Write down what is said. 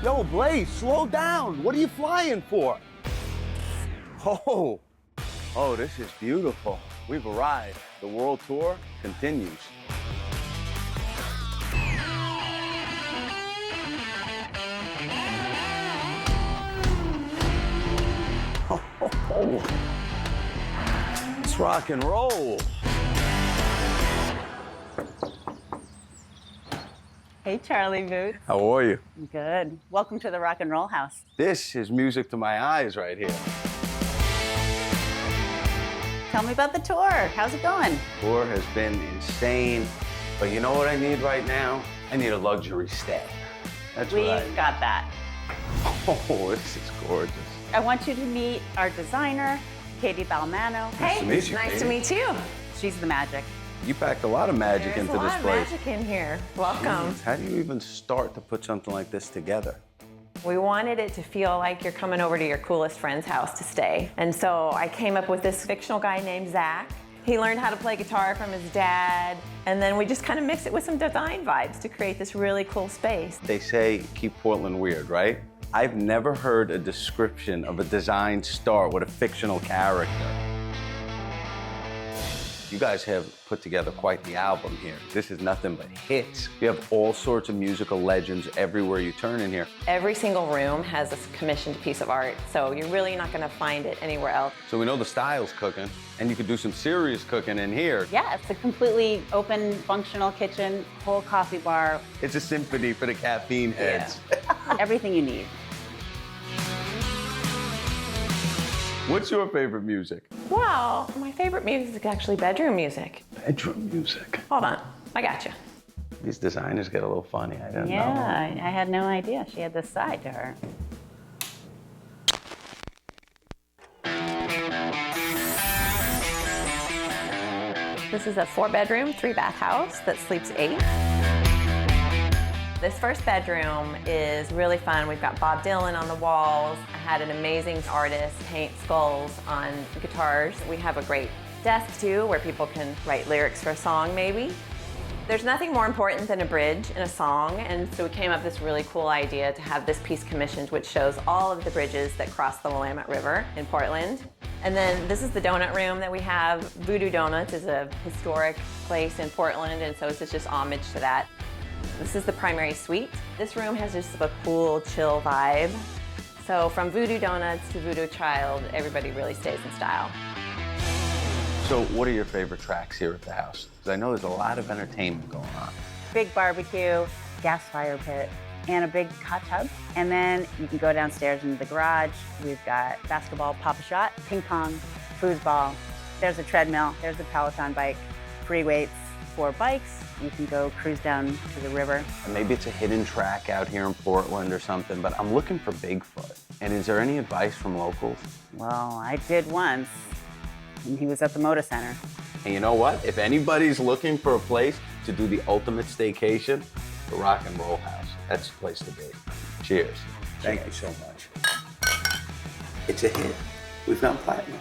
Yo, Blaze, slow down. What are you flying for? Oh, this is beautiful. We've arrived. The world tour continues. Let's rock and roll. Hey, Charlie Boots. How are you? Good. Welcome to the Rock and Roll House. This is music to my eyes right here. Tell me about the tour. How's it going? Tour has been insane, but you know what I need right now? I need a luxury stay. That's what I We've got that. Oh, this is gorgeous. I want you to meet our designer, Katie Balmano. Nice to meet you, Nice Katie. to meet you. She's the magic. You packed a lot of magic There's into a this lot of place. magic in here. Welcome. Jeez, how do you even start to put something like this together? We wanted it to feel like you're coming over to your coolest friend's house to stay. And so I came up with this fictional guy named Zach. He learned how to play guitar from his dad, and then we just kind of mixed it with some design vibes to create this really cool space. They say keep Portland weird, right? I've never heard a description of a design star with a fictional character. You guys have put together quite the album here. This is nothing but hits. You have all sorts of musical legends everywhere you turn in here. Every single room has a commissioned piece of art, so you're really not going to find it anywhere else. So we know the style's cooking, and you could do some serious cooking in here. Yeah, it's a completely open, functional kitchen, whole coffee bar, It's a symphony for the caffeine heads. everything you need. What's your favorite music? Well, my favorite music is actually bedroom music. Bedroom music. Hold on, I got you. These designers get a little funny. I didn't know. Yeah, I had no idea she had this side to her. This is a 4-bedroom, 3-bath house that sleeps 8. This first bedroom is really fun. We've got Bob Dylan on the walls. I had an amazing artist paint skulls on guitars. We have a great desk too, where people can write lyrics for a song maybe. There's nothing more important than a bridge in a song, and so we came up with this really cool idea to have this piece commissioned, which shows all of the bridges that cross the Willamette River in Portland. And then this is the donut room that we have. Voodoo Donuts is a historic place in Portland, and so it's just homage to that. This is the primary suite. This room has just a cool, chill vibe. So from Voodoo Donuts to Voodoo Child, everybody really stays in style. So what are your favorite tracks here at the house? Because I know there's a lot of entertainment going on. Big barbecue, gas fire pit, and a big hot tub. And then you can go downstairs into the garage. We've got basketball, pop-a-shot, ping pong, foosball. There's a treadmill, there's a Peloton bike, free weights for bikes. You can go cruise down to the river. And maybe it's a hidden track out here in Portland or something, but I'm looking for Bigfoot. And is there any advice from locals? Well, I did once, and he was at the Moda Center. And you know what? If anybody's looking for a place to do the ultimate staycation, the Rock and Roll House. That's the place to be. Cheers. Thank you so much. It's a hit. We've gone platinum.